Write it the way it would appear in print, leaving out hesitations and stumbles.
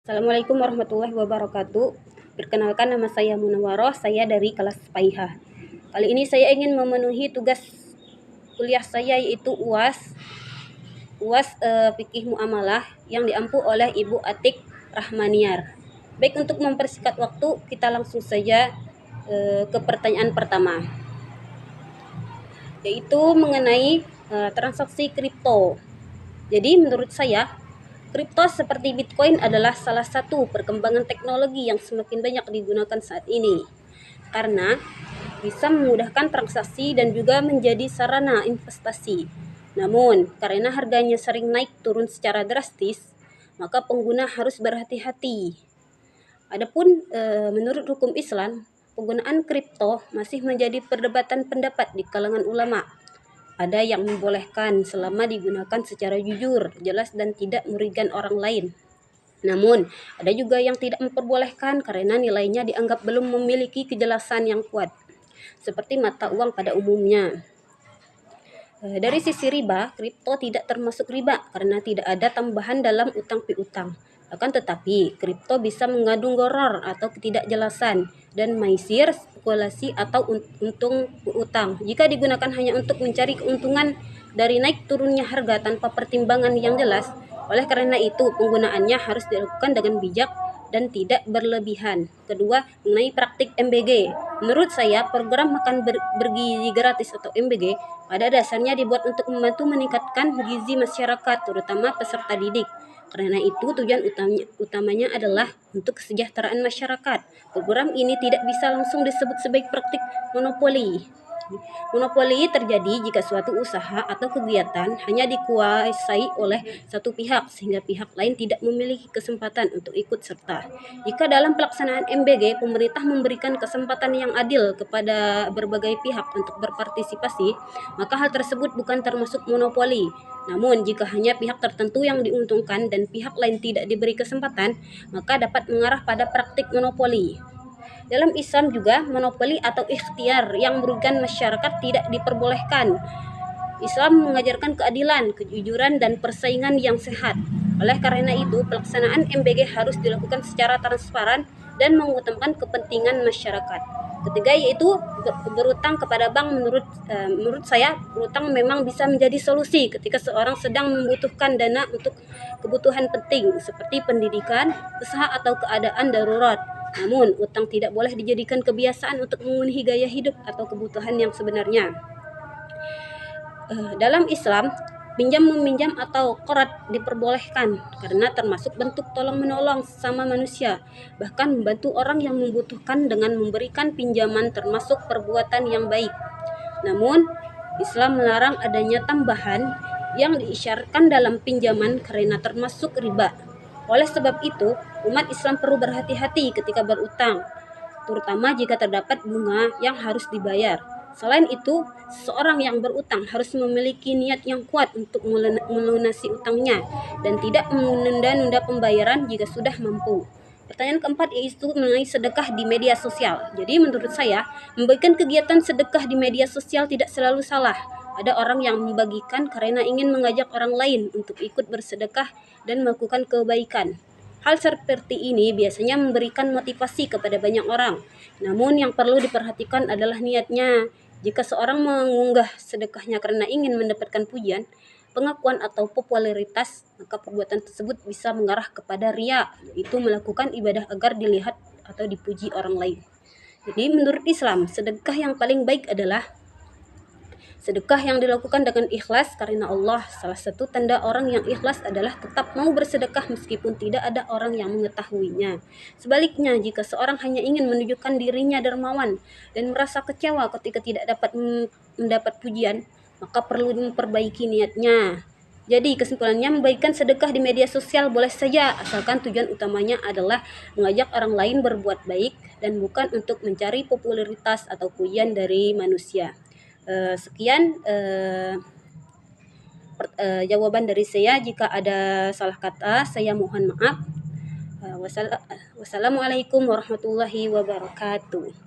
Assalamualaikum warahmatullahi wabarakatuh. Perkenalkan, nama saya Munawwaroh, saya dari kelas PAIHA. Kali ini saya ingin memenuhi tugas kuliah saya, yaitu UAS Fikih Muamalah yang diampu oleh Ibu Atik Rahmaniar. Baik, untuk mempersingkat waktu, kita langsung saja ke pertanyaan pertama, yaitu mengenai transaksi kripto. Jadi menurut saya, kripto seperti Bitcoin adalah salah satu perkembangan teknologi yang semakin banyak digunakan saat ini, karena bisa memudahkan transaksi dan juga menjadi sarana investasi. Namun, karena harganya sering naik turun secara drastis, maka pengguna harus berhati-hati. Adapun menurut hukum Islam, penggunaan kripto masih menjadi perdebatan pendapat di kalangan ulama. Ada yang membolehkan selama digunakan secara jujur, jelas, dan tidak merugikan orang lain. Namun, ada juga yang tidak memperbolehkan karena nilainya dianggap belum memiliki kejelasan yang kuat, seperti mata uang pada umumnya. Dari sisi riba, kripto tidak termasuk riba karena tidak ada tambahan dalam utang piutang. Akan tetapi, kripto bisa mengandung gharar atau ketidakjelasan dan maisir, spekulasi, atau untung piutang jika digunakan hanya untuk mencari keuntungan dari naik turunnya harga tanpa pertimbangan yang jelas. Oleh karena itu, penggunaannya harus dilakukan dengan bijak dan tidak berlebihan. Kedua, mengenai praktik MBG. Menurut saya, program makan bergizi gratis atau MBG pada dasarnya dibuat untuk membantu meningkatkan gizi masyarakat, terutama peserta didik. Karena itu, tujuan utamanya adalah untuk kesejahteraan masyarakat. Program ini tidak bisa langsung disebut sebagai praktik monopoli. Monopoli terjadi jika suatu usaha atau kegiatan hanya dikuasai oleh satu pihak sehingga pihak lain tidak memiliki kesempatan untuk ikut serta. Jika dalam pelaksanaan MBG pemerintah memberikan kesempatan yang adil kepada berbagai pihak untuk berpartisipasi, maka hal tersebut bukan termasuk monopoli. Namun jika hanya pihak tertentu yang diuntungkan dan pihak lain tidak diberi kesempatan, maka dapat mengarah pada praktik monopoli. Dalam Islam juga, monopoli atau ikhtiar yang merugikan masyarakat tidak diperbolehkan. Islam mengajarkan keadilan, kejujuran, dan persaingan yang sehat. Oleh karena itu, pelaksanaan MBG harus dilakukan secara transparan dan mengutamakan kepentingan masyarakat. Ketiga, yaitu berutang kepada bank. Menurut saya, berutang memang bisa menjadi solusi ketika seorang sedang membutuhkan dana untuk kebutuhan penting seperti pendidikan, usaha, atau keadaan darurat. Namun, utang tidak boleh dijadikan kebiasaan untuk memenuhi gaya hidup atau kebutuhan yang sebenarnya. Dalam Islam, pinjam-meminjam atau qard diperbolehkan karena termasuk bentuk tolong-menolong sesama manusia. Bahkan membantu orang yang membutuhkan dengan memberikan pinjaman termasuk perbuatan yang baik. Namun, Islam melarang adanya tambahan yang diisyaratkan dalam pinjaman karena termasuk riba. Oleh sebab itu, umat Islam perlu berhati-hati ketika berutang, terutama jika terdapat bunga yang harus dibayar. Selain itu, seorang yang berutang harus memiliki niat yang kuat untuk melunasi utangnya dan tidak menunda-nunda pembayaran jika sudah mampu. Pertanyaan keempat yaitu mengenai sedekah di media sosial. Jadi menurut saya, membagikan kegiatan sedekah di media sosial tidak selalu salah. Ada orang yang membagikan karena ingin mengajak orang lain untuk ikut bersedekah dan melakukan kebaikan. Hal seperti ini biasanya memberikan motivasi kepada banyak orang. Namun yang perlu diperhatikan adalah niatnya. Jika seorang mengunggah sedekahnya karena ingin mendapatkan pujian, pengakuan, atau popularitas, maka perbuatan tersebut bisa mengarah kepada riya, yaitu melakukan ibadah agar dilihat atau dipuji orang lain. Jadi menurut Islam, sedekah yang paling baik adalah sedekah yang dilakukan dengan ikhlas karena Allah. Salah satu tanda orang yang ikhlas adalah tetap mau bersedekah meskipun tidak ada orang yang mengetahuinya. Sebaliknya, jika seorang hanya ingin menunjukkan dirinya dermawan dan merasa kecewa ketika tidak dapat mendapat pujian, maka perlu memperbaiki niatnya. Jadi kesimpulannya, membagikan sedekah di media sosial boleh saja asalkan tujuan utamanya adalah mengajak orang lain berbuat baik dan bukan untuk mencari popularitas atau pujian dari manusia. Sekian jawaban dari saya. Jika ada salah kata, saya mohon maaf. Wassalamualaikum warahmatullahi wabarakatuh.